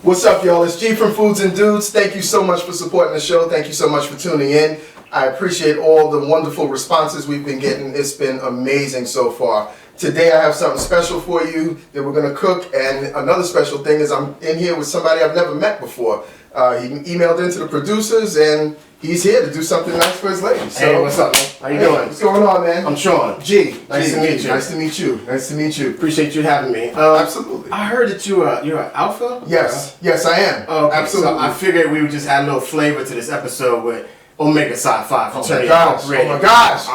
What's up, y'all? It's G from Foods and Dudes. Thank you so much for supporting the show. Thank you so much for tuning in. I appreciate all the wonderful responses we've been getting. It's been amazing so far. Today I have something special for you that we're going to cook, and another special thing is I'm in here with somebody I've never met before. He emailed into the producers, and he's here to do something nice for his lady. So, hey, what's up, man? How you doing? What's going on, man? I'm Sean. G. Nice to meet you. Nice to meet you. Nice to meet you. Appreciate you having me. Absolutely. I heard that you're an alpha? Yes. Yes, I am. Okay. Absolutely. So I figured we would just add a little flavor to this episode with Omega Psi Phi fraternity. Oh my gosh.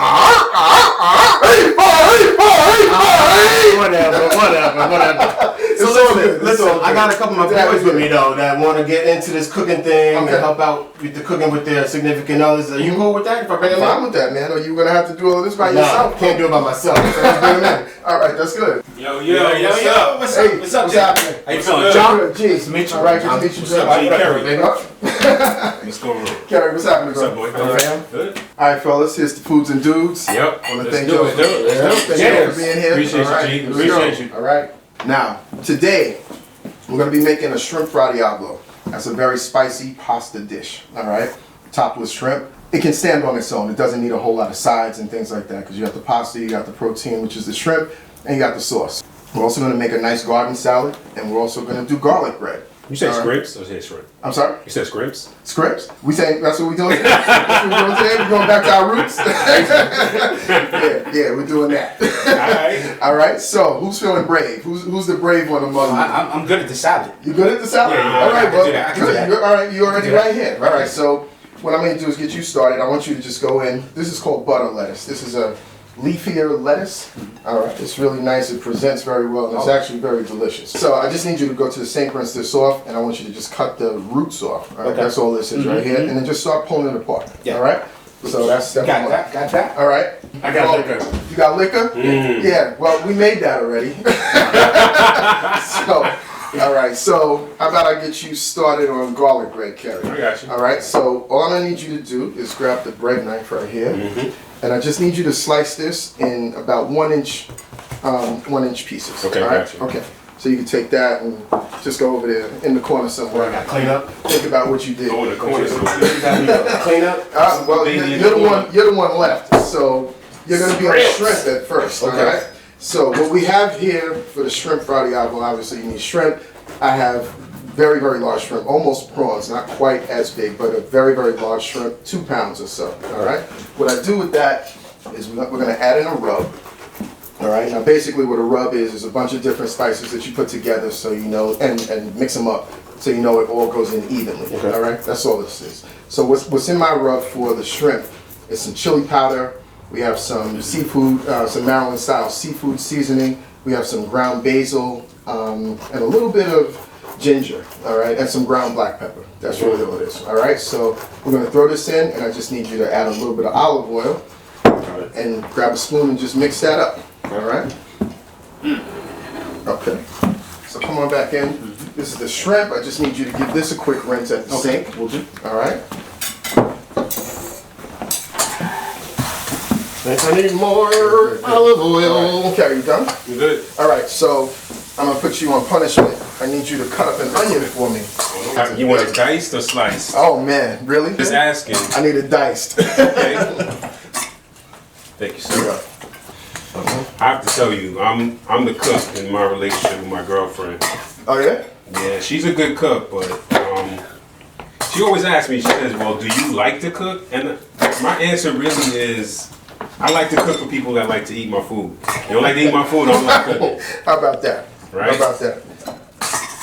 Whatever. So listen, I got a couple of my boys with me though that want to get into this cooking thing and help out with the cooking with their significant others. Are you cool with that? If I bring them fine with that, man. Or you gonna have to do all this by yourself? Can't do it by myself. All right, that's good. Yo, what's up? What's happening? How you feeling, John? G. Nice to meet you. All right, good to meet you. What's up, G? Kerry? What's going on? Kerry, what's happening, bro? What's up, boy? Good. All right, fellas, here's the Foods and Dudes. Yep. I want to Let's thank do you it. for being here. Appreciate you, G. Appreciate you. All right. Now, today, we're going to be making a shrimp fra diavolo. That's a very spicy pasta dish, all right? Topped with shrimp. It can stand on its own. It doesn't need a whole lot of sides and things like that because you got the pasta, you got the protein, which is the shrimp, and you got the sauce. We're also going to make a nice garden salad, and we're also going to do garlic bread. You said scrimps or say shrimp? I'm sorry? You said scrimps? Scripts? We saying that's what we're doing today? That's what we're doing today? We're going back to our roots? yeah, we're doing that. Alright. Alright, so who's feeling brave? Who's the brave one among you? I'm good at the salad. You good at the salad? Yeah, Alright, I can do that. I can do that. Good. Alright, you're already right here. Alright, so what I'm going to do is get you started. I want you to just go in. This is called butter lettuce. This is a leafier lettuce. Alright, it's really nice. It presents very well, and it's actually very delicious. So I just need you to go to the sink, rinse this off, and I want you to just cut the roots off. Alright, that's all this is right here. And then just start pulling it apart. Yeah. Alright? So that's step one. Got that. Alright? I got liquor. You got liquor? Yeah, well, we made that already. So, alright, so how about I get you started on garlic bread, Kerry? I got you. Alright, so all I'm going to need you to do is grab the bread knife right here. And I just need you to slice this in about 1 inch pieces. Okay, all right? gotcha. Okay, so you can take that and just go over there in the corner somewhere. I got clean up. Think about what you did. Go in the corner. Clean up. Well, you're the one left, so you're going to be on shrimp at first. Okay. All right. So what we have here for the shrimp fra diavolo, obviously you need shrimp. I have very, very large shrimp, almost prawns, not quite as big, but a very, very large shrimp, 2 pounds or so, all right? What I do with that is we're gonna add in a rub, all right? Now basically what a rub is a bunch of different spices that you put together so you know, and mix them up so you know it all goes in evenly, all right? That's all this is. So what's in my rub for the shrimp is some chili powder, we have some seafood, some Maryland style seafood seasoning, we have some ground basil, and a little bit of ginger, all right, and some ground black pepper. That's really all it is, all right? So we're going to throw this in, and I just need you to add a little bit of olive oil and grab a spoon and just mix that up, all right? Okay, so come on back in. This is the shrimp. I just need you to give this a quick rinse at the sink. Will do. All right? I need more olive oil. Okay, you done? You good? All right, so I'm going to put you on punishment. I need you to cut up an onion for me. You want it diced or sliced? Oh, man, really? Just asking. I need it diced. Okay. Thank you, sir. I have to tell you, I'm the cook in my relationship with my girlfriend. Oh, yeah? Yeah, she's a good cook, but she always asks me, she says, well, do you like to cook? And my answer really is, I like to cook for people that like to eat my food. You don't like to eat my food, I don't like cooking. How about that? Right? How about that?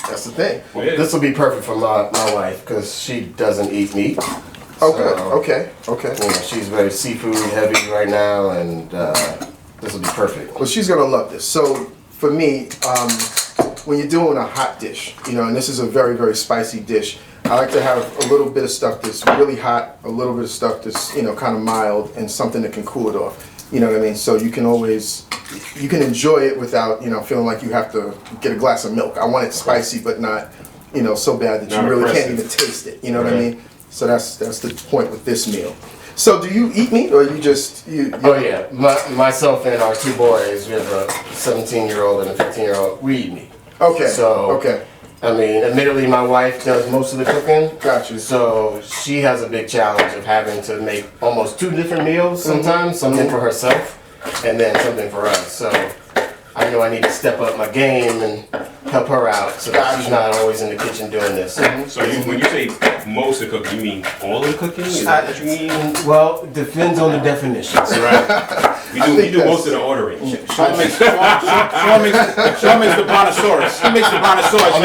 That's the thing. Yeah. This will be perfect for my wife because she doesn't eat meat. Okay. You know, she's very seafood heavy right now, and this will be perfect. Well, she's gonna love this. So for me, when you're doing a hot dish, you know, and this is a very, very spicy dish, I like to have a little bit of stuff that's really hot, a little bit of stuff that's, you know, kind of mild, and something that can cool it off. You know what I mean? So you can always, you can enjoy it without, you know, feeling like you have to get a glass of milk. I want it spicy, but not, you know, so bad that you really can't even taste it. You know what I mean? So that's the point with this meal. So do you eat meat, or you just you? Oh yeah, myself and our 2 boys. We have a 17-year-old and a 15-year-old. We eat meat. Okay. So okay. I mean, admittedly, my wife does most of the cooking. Got you. So she has a big challenge of having to make almost 2 different meals sometimes, something for herself and then something for us. So I know I need to step up my game and help her out so that she's not always in the kitchen doing this. So when you say most of the cooking, you mean all of the cooking? Is that what you mean? Well, it depends on the definitions. Right. We do most of the ordering. Sean makes the brontosaurus. He makes the brontosaurus. I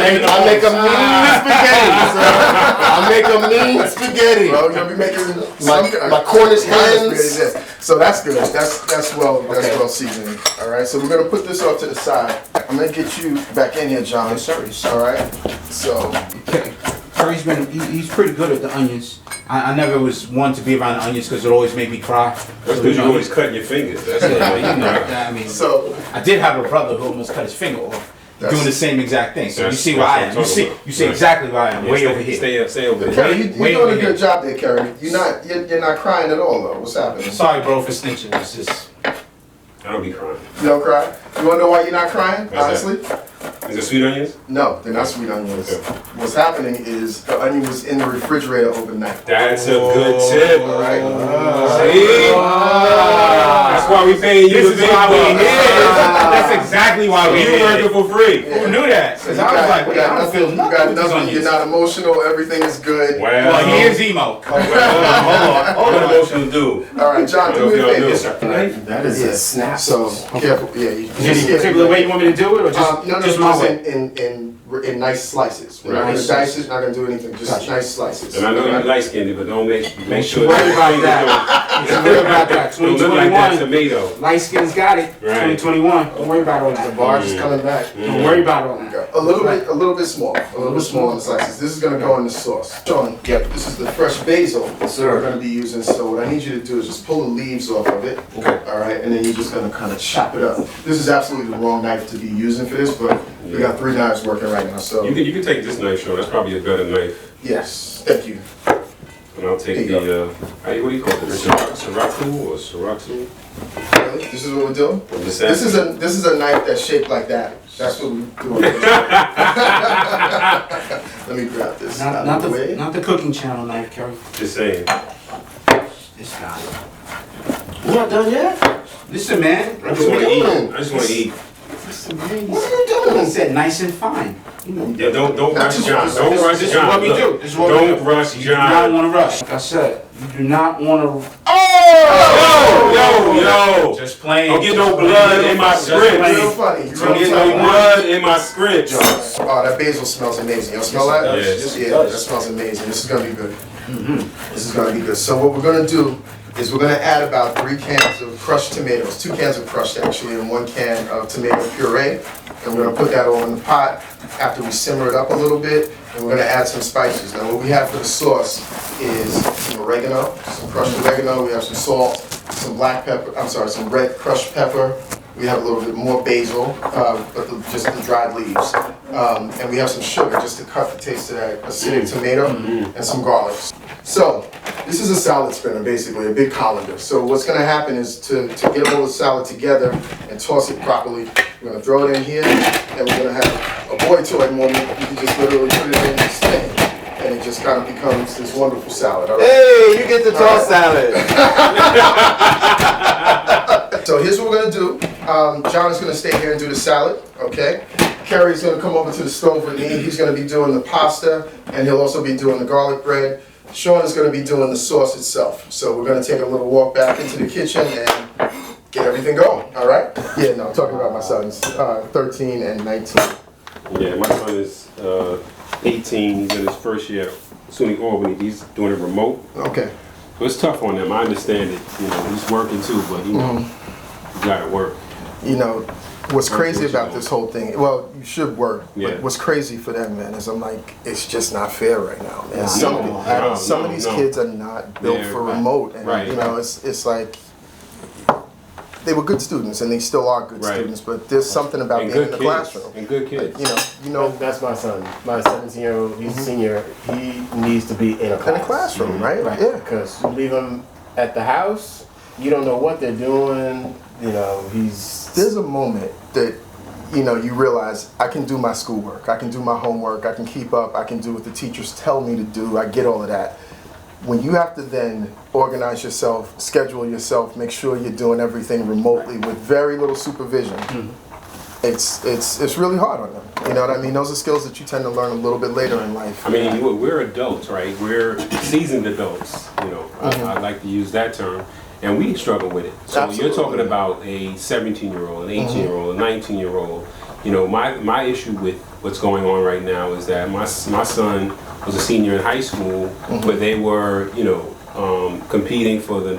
make a mean spaghetti, sir. I make a mean spaghetti. Well, you're gonna be making My Cornish hens. So that's good. That's well seasoned. All right. So we're gonna put this off to the side. I'm gonna get you back in here, John. Yes, sir. All right. So Curry's he's pretty good at the onions. I never was one to be around the onions because it always made me cry. That's because you're always cutting your fingers. That's Yeah, what you know, I mean, so I did have a brother who almost cut his finger off doing the same exact thing. So you see where I am. You see exactly where I am. Way over here. Stay over there. Kerry, you're Way doing over a good here. job there, Kerry. You're not crying at all though. What's happening? Sorry, bro, for snitching. It's just I don't be crying. You don't cry? You wanna know why you're not crying? Why's Honestly? Is it sweet onions? No, they're not sweet onions. Okay. What's happening is the onion was in the refrigerator overnight. That's a good tip. All right. See? That's why we paying you the big bucks. That's exactly why we You here. working for free. Who knew that? Because I was like, wait, I don't feel You nothing got with these nothing. onions. You're not emotional. Everything is good. Well, Well, he is emo. Hold on. Emotional dude. All right, John, do me a favor. Yes, sir. That is a snap. So careful. Yeah. Is there any particular way you want me to do it, or just No, just my way? in nice slices. We're not gonna dice it. Not gonna do anything. Just nice slices. And I know you're light skinned, but don't make sure Worry about that. Don't worry about that. don't look like that 2021. tomato. Light skin's got it. Right. 2021. Don't worry about all that. The barge is coming back. Don't worry about all that. A little bit small. A little bit small in the slices. This is gonna go in the sauce. John, this is the fresh basil that we're gonna be using. So what I need you to do is just pull the leaves off of it. Okay. All right, and then you're just gonna kind of chop it up. This is absolutely the wrong knife to be using for this, but we got 3 knives working right now. So You can take this knife, Sean. That's probably a better knife. yes, thank you. And I'll take There the what do you call it? Sriracha or Sriracha? Really? This is what we're doing. This This is a knife that's shaped like that. That's what we're doing. Let me grab this out Not of the way. the cooking channel knife, Kerry. Just saying. This guy. You're not done yet? Listen, man. I just want to eat. I just want to eat. Listen, man. What are you He doing? said nice and fine. You know. Yeah, don't rush just John. rush. Don't rush This is John. what we Look, do. This is what we don't do. rush You do not John. want to rush. Like I said, you do not want to. Yo! Just playing. Don't get no blood in my Just script. playing. Real funny. Don't get no blood in my script. Oh, that basil smells amazing. Y'all smell that? Yes. Yeah, that smells amazing. This is gonna be good. This is gonna be good. So what we're gonna do is we're gonna add about 3 cans of crushed tomatoes, 2 cans of crushed actually, and 1 can of tomato puree. And we're gonna put that all in the pot after we simmer it up a little bit. And we're gonna add some spices. Now what we have for the sauce is some oregano, some crushed oregano. We have some salt, some black pepper. I'm sorry, some red crushed pepper. We have a little bit more basil, but just the dried leaves. And we have some sugar just to cut the taste of that acidic tomato, and some garlic. So, this is a salad spinner, basically, a big colander. So what's gonna happen is to get all the salad together and toss it properly, we're gonna throw it in here, and we're gonna have a boy toy moment. You can just literally put it in this thing, and it just kind of becomes this wonderful salad. All right? Hey, you get the toss salad. So here's what we're gonna do. John is gonna stay here and do the salad, okay? Kerry's gonna come over to the stove with me. He's gonna be doing the pasta, and he'll also be doing the garlic bread. Sean is gonna be doing the sauce itself. So we're gonna take a little walk back into the kitchen and get everything going, all right? Yeah, no, I'm talking about my sons, 13 and 19. Yeah, my son is 18. He's in his first year at SUNY Albany. He's doing it remote. Okay. So it's tough on him. I understand it. You know, he's working too, but you know, you gotta work. You know, what's crazy about this whole thing, well, you should work, Yeah. but what's crazy for them, man, is I'm like, it's just not fair right now, man. No, Some no, of these no. kids are not built Yeah, for right. remote, and Right. you know, it's like, they were good students, and they still are good Right. students, but there's something about And being in good the kids. classroom. And good kids. You know, That's my son. My 17-year-old, he's a senior. He needs to be in a in a classroom, right? Right. Yeah. Because you leave him at the house, you don't know what they're doing. You know, he's. There's a moment that you know, you realize I can do my schoolwork, I can do my homework, I can keep up, I can do what the teachers tell me to do, I get all of that. When you have to then organize yourself, schedule yourself, make sure you're doing everything remotely with very little supervision, it's really hard on them. You know what I mean? Those are skills that you tend to learn a little bit later in life. I mean, we're adults, right? We're seasoned adults, you know. I like to use that term. And we struggle with it. So Absolutely. you're talking about a 17-year-old, an 18-year-old, a 19-year-old. You know, my issue with what's going on right now is that my son was a senior in high school, but they were, you know, competing for the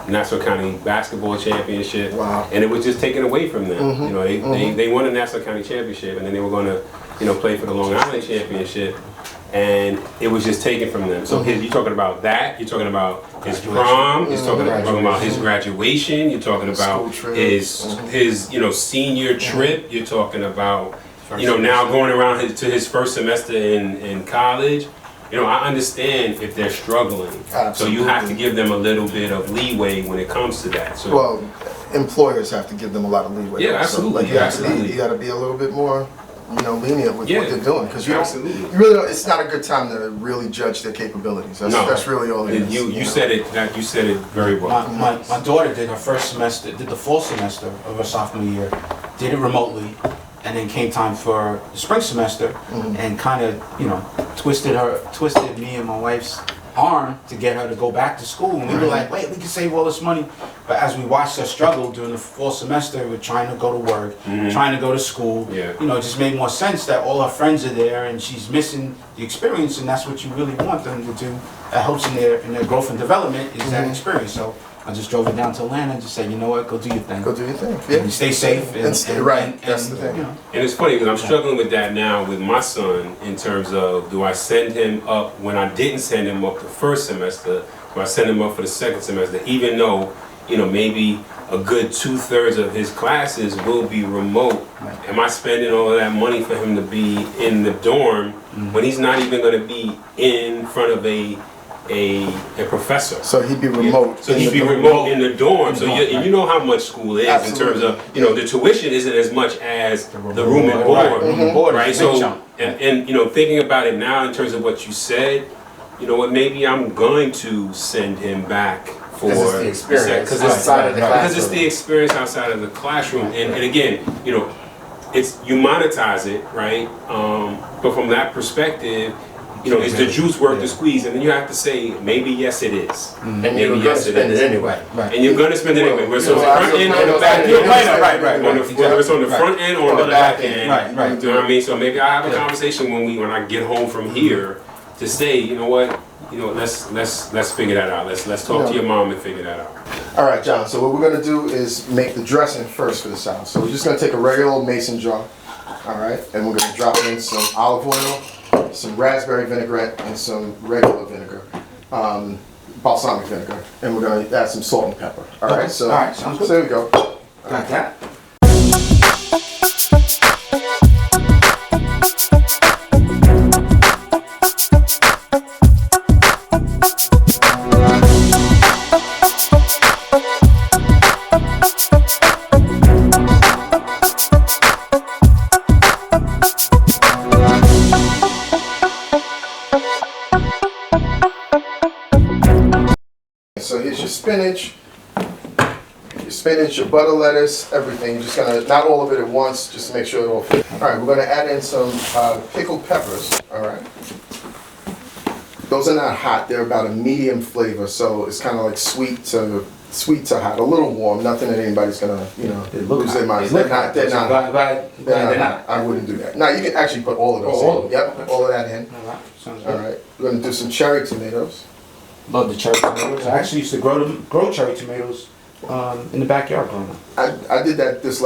Nassau County basketball championship. Wow. And it was just taken away from them. You know, they won the Nassau County championship, and then they were going to, you know, play for the Long Island championship. And it was just taken from them. So you're talking about that. You're talking about his prom. You're talking about his graduation. You're talking about his you know, senior trip. You're talking about, you know, now going around to his first semester in college. You know, I understand if they're struggling. Absolutely. So you have to give them a little bit of leeway when it comes to that. So Well, employers have to give them a lot of leeway. Yeah, also. absolutely, Like, you absolutely. got to be a little bit more, you know, lenient with Yeah, what they're doing, because you absolutely. really don't. It's not a good time to really judge their capabilities. That's really all it is. You said it. You said it very well. My daughter did her first semester, did the fall semester of her sophomore year, did it remotely, and then came time for the spring semester, and kind of, you know, twisted me and my wife's arm to get her to go back to school. And we were like, wait, we can save all this money. But as we watched her struggle during the fall semester with trying to go to work, trying to go to school, you know, it just made more sense that all her friends are there and she's missing the experience, and that's what you really want them to do. That helps in their growth and development is that experience. So I just drove her down to Atlanta and just said, you know what, go do your thing. Go do your thing. Yeah. And stay safe. And stay right. That's the thing. You know. And it's funny because I'm struggling with that now with my son in terms of, do I send him up when I didn't send him up the first semester? Do I send him up for the second semester? Even though, you know, maybe a good 2/3 of his classes will be remote. Am I spending all of that money for him to be in the dorm when he's not even going to be in front of a professor? So he'd be remote. So he'd be remote in the dorm. So you know how much school is in terms of, you know, the tuition isn't as much as the room and board, right? So and you know, thinking about it now in terms of what you said, you know what? Maybe I'm going to send him back for Because it's the experience because outside of the classroom. because it's the experience outside of the classroom. And again, you know, it's you monetize it, right? But from that perspective, you know, is the juice worth the squeeze? And then you have to say, maybe yes, it is. And you're going to spend it anyway. And you're going to spend it anyway. Whether it's on the front end or the back end. Whether it's on the front end or the back end. Right. You know what I mean? So maybe I have a conversation when I get home from here to say, you know what, let's figure that out. Let's talk to your mom and figure that out. All right, John. So what we're gonna do is make the dressing first for the salad. So we're just gonna take a regular old mason jar, all right, and we're gonna drop in some olive oil, some raspberry vinaigrette, and some regular vinegar, balsamic vinegar, and we're gonna add some salt and pepper. All right. So sounds good. there we go. Got that. So here's your spinach, your butter lettuce, everything. You're just gonna, not all of it at once, just to make sure it all fits. All right, we're gonna add in some pickled peppers, all right? Those are not hot, they're about a medium flavor, so it's kind of like sweet to hot, a little warm, nothing that anybody's gonna, you know, lose their minds. They're not. They're not. I wouldn't do that. Now, you can actually put all of those in. Yep, all of that in. All right, we're gonna do some cherry tomatoes. Love the cherry tomatoes. I actually used to grow cherry tomatoes in the backyard growing up. I did that this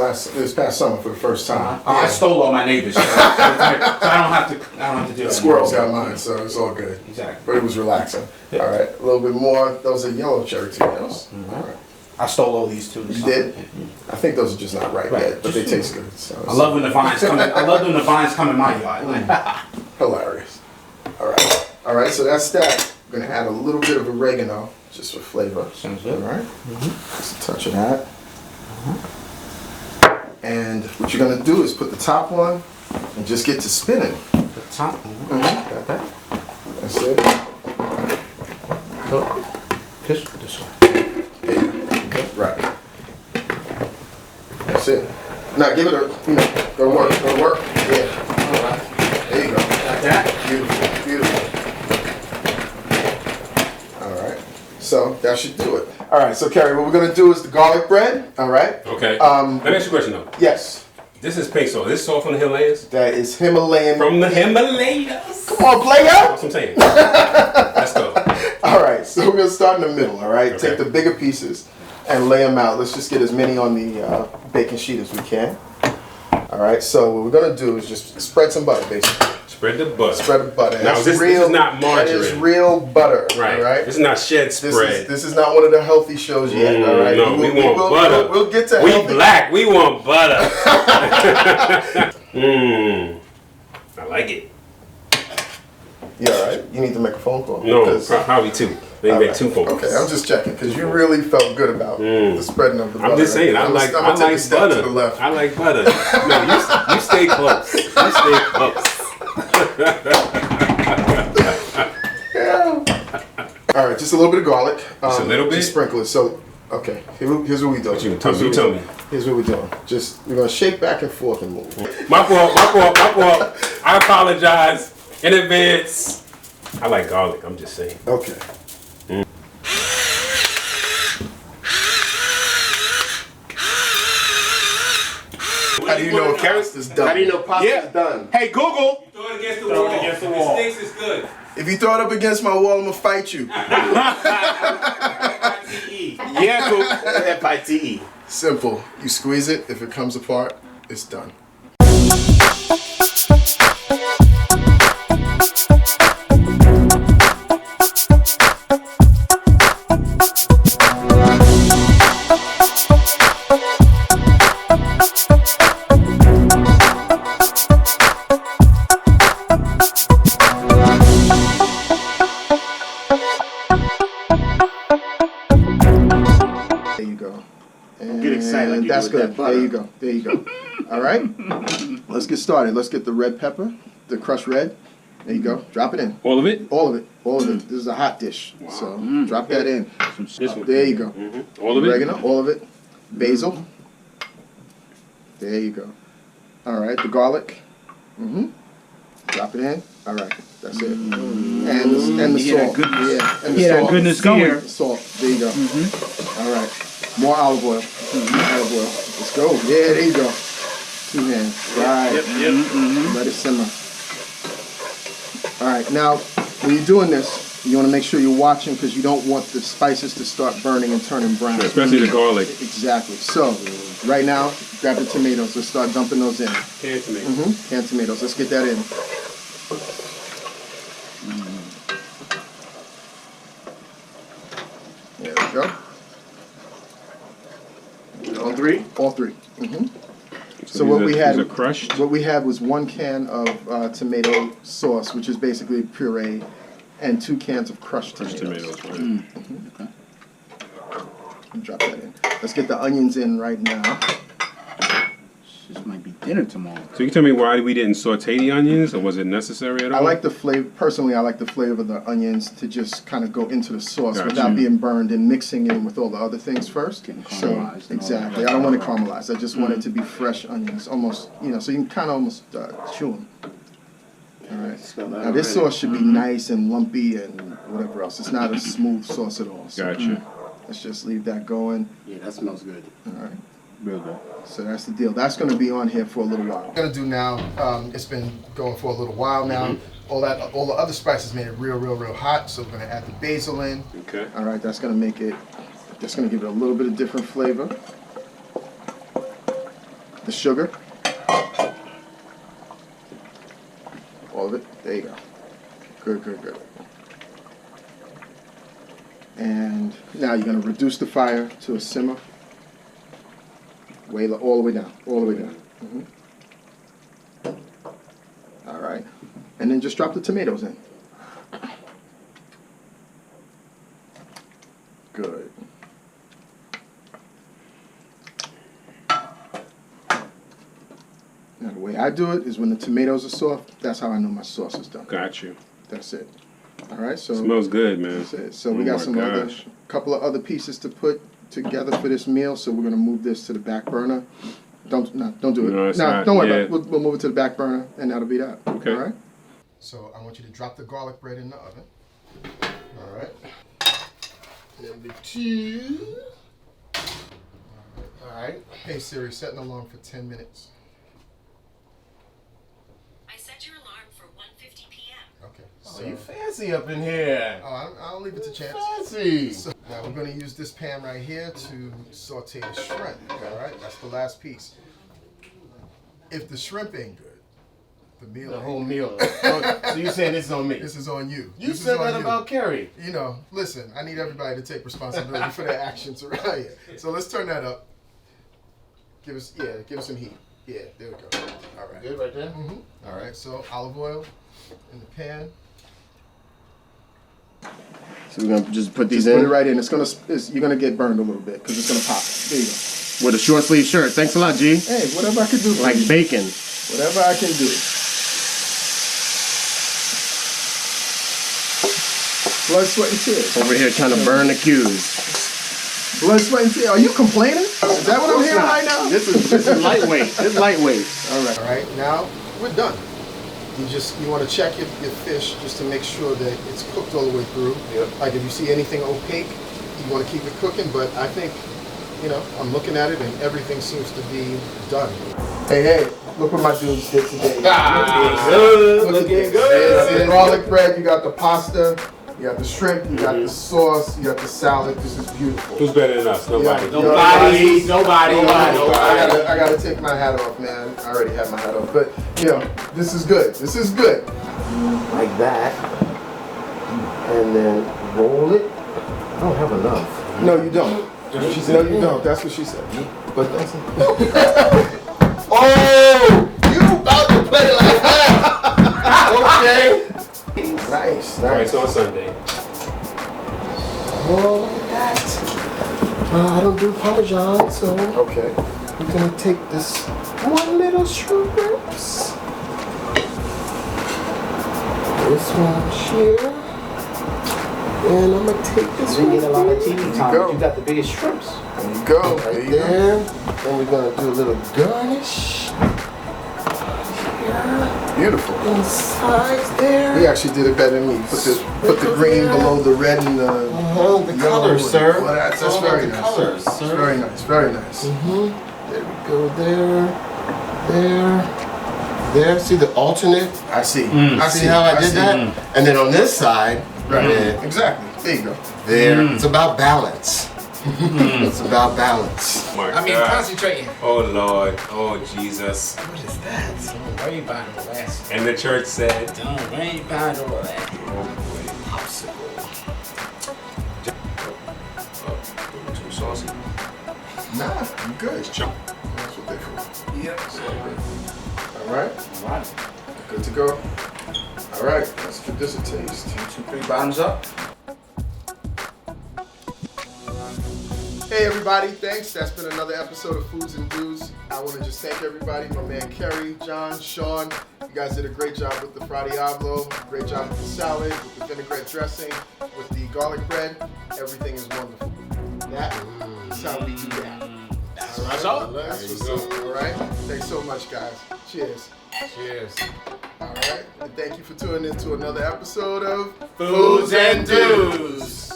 past summer for the first time. I stole all my neighbors, so I don't have to do it. The squirrels got mine, so it's all good. Exactly. But it was relaxing. All right, a little bit more. Those are yellow cherry tomatoes. All right. I stole all these too. You did? I think those are just not ripe yet, but they taste good. So I love when the vines come. I love when the vines come in my yard. hilarious. All right. So that's that. We're gonna add a little bit of oregano just for flavor. Sounds good. All right. Just a touch of that. And what you're gonna do is put the top on and just get to spinning. The top. Got that. That's it. Oh, this way. Right. That's it. Now give it a, go to work, go to work. Yeah. All right. There you go. Like that. Beautiful, beautiful. All right. So that should do it. All right. So Kerry, what we're gonna do is the garlic bread. All right. Okay. Let me ask you a question though. Yes. This is pink salt. Is this salt from the Himalayas? That is Himalayan. From the Himalayas. Come on, player. That's what I'm saying. Let's go. All right. So we're gonna start in the middle. All right. Okay. Take the bigger pieces and lay them out. Let's just get as many on the baking sheet as we can. All right. So what we're gonna do is just spread some butter, basically. Spread the butter. Spread the butter. Now, That's this is not margarine. That is real butter. Right. All right. This is not shed spread. This is not one of the healthy shows yet. All right. No, we want butter. We'll get to We healthy. black. We want butter. I like it. Yeah. All right. You need to make a phone call. No, because- probably two. They make two phone calls. Okay, I'm just checking because you really felt good about the spreading of the butter. I'm just saying, I I'm like gonna take a step butter. to the left. I like butter. No, you stay close. You stay close. All right, just a little bit of garlic. Just a little bit? Just sprinkle it. So, okay, here's what we do. You tell me. Here's what we're doing. Just we're gonna shake back and forth and move. My fault. I apologize in advance. I like garlic. I'm just saying. Okay. How do you know pasta is done? How do you know pasta is done? Hey Google, Throw it against the Throw it wall. against the If wall. it sticks, it's good. if you throw it up against my wall, I'm gonna fight you. Yeah, cool. F-I-T-E. Simple. You squeeze it. If it comes apart, it's done. There you go. And Get excited like you that's do with good. that butter. There you go. There you go. All right. Let's get started. Let's get the red pepper, the crushed red. There you go. Drop it in. All of it? All of it. All of it. This is a hot dish. So drop that in. This one. There you go. All of it? Oregano. All of it. Basil. There you go. All right. The garlic. Drop it in. All right. That's it. And the hear that salt. goodness? Yeah. And the Hear that salt. goodness going? Salt. There you go. All right. More olive oil. Olive oil. Let's go. Yeah, there you go. 2 hands. Right. Let it simmer. All right. Now, when you're doing this, you want to make sure you're watching because you don't want the spices to start burning and turning brown. Especially the garlic. Exactly. So, right now, grab the tomatoes. Let's start dumping those in. Canned tomato. Canned tomatoes. Let's get that in. There we go. All three? All three. So what we had, These are crushed. what we had was 1 can of tomato sauce, which is basically puree, and 2 cans of crushed tomatoes. Tomatoes, right? Drop that in. Let's get the onions in right now. This might be dinner tomorrow. So you can tell me why we didn't saute the onions, or was it necessary at all? I like the flavor. Personally, I like the flavor of the onions to just kind of go into the sauce Gotcha. without being burned and mixing in with all the other things first. Getting So caramelized and all exactly, that. I don't want it caramelized. I just want it to be fresh onions, almost, so you can kind of almost chew them. All right. Now this sauce should be nice and lumpy and whatever else. It's not a smooth sauce at all. So Gotcha. let's just leave that going. Yeah, that smells good. All right. Real good. So that's the deal. That's going to be on here for a little while. What I'm going to do now, it's been going for a little while now. All the other spices made it real hot. So we're going to add the basil in. Okay. All right, that's going to make it, that's going to give it a little bit of different flavor. The sugar. All of it. There you go. Good. And now you're going to reduce the fire to a simmer. All the way down. All right. And then just drop the tomatoes in. Good. I do it is when the tomatoes are soft. That's how I know my sauce is done. Got you. That's it. All right, so Smells good, man. that's it. So we Oh got my some gosh. couple of other pieces to put together for this meal. So we're gonna move this to the back burner. Don't do it. No, it's No, not. don't worry Yeah. about it. We'll move it to the back burner, and that'll be that. Okay. All right. So I want you to drop the garlic bread in the oven. All right. Number 2. All right. Hey Siri, set an alarm for 10 minutes. I set your alarm for 1:50 p.m. Okay. Oh, you fancy up in here. I'll leave it to chance. Fancy. So now we're going to use this pan right here to saute the shrimp. All right, that's the last piece. If the shrimp ain't good, the meal. The ain't whole good. meal. So you saying this is on me? This is on you. You This is said on that you. about Kerry. You know, listen. I need everybody to take responsibility for their actions around here. So let's turn that up. Give us some heat. Yeah, there we go. All right. Good right there. Mm-hmm. All right. So olive oil in the pan. So we're gonna just put these Just put in it right in. You're gonna get burned a little bit because it's gonna pop. There you go. with a short sleeve shirt. Thanks a lot, G. Hey, whatever I can do. For Like you. bacon. Whatever I can do. Blood, sweat, and tears. Over here trying to burn the cues. Blood, sweat, and tears. Are you complaining? Is that what I'm hearing right now? This is lightweight. This is lightweight. All right. All right. Now we're done. You want to check your fish just to make sure that it's cooked all the way through. Yep. Like if you see anything opaque, you want to keep it cooking. But I think, I'm looking at it and everything seems to be done. Hey, look what my dudes did today. Looking good. Looking You got the garlic bread, you got the pasta, you got the shrimp, you got the sauce, you got the salad. This is beautiful. Who's better than us? Nobody. Nobody. I gotta take my hat off, man. I already have my hat off, but this is good. This is good. Like that. And then roll it. I don't have enough. No, you don't. She said, no, you don't. That's what she said. But that's Oh! You about to play like that? Okay. nice. All right, so on Sunday. Oh, look at that. I don't do Parmesan, so Okay. we're gonna take this one little shrimps. This one here. And I'm gonna take this You one. get a lot of TV time. go. but You got the biggest shrimps. There you go. There Right you go. there. Then we're gonna do a little garnish. Here. Beautiful. Inside there. He actually did it better than me. Put the green below the red and the The yellow. colors, sir. Well, that's All very about the nice. colors, That's sir. very nice. Very nice. There we go. There. See the alternate? I see. I See how I did that? And then on this side, Right. yeah, Exactly. There you go. there. It's about balance. It's about balance. My I mean, God. concentrating. Oh Lord. Oh Jesus. What is that? Don't worry about all that. And the church said, Don't worry about all that. Popsicle. too saucy. Nah, you good. Chunk. That's what they for. Yep. All right. All right. Good to go. All right. Let's give this a taste. 2, 3 bottoms up. Hey everybody, thanks. That's been another episode of Foods and Do's. I want to just thank everybody, my man Kerry, John, Sean. You guys did a great job with the Fra Diavolo, great job with the salad, with the vinaigrette dressing, with the garlic bread. Everything is wonderful. That is how we do that. That's All right? what's up. That's what's up. All right? Thanks so much, guys. Cheers. Cheers. All right? And thank you for tuning in to another episode of Foods and Do's.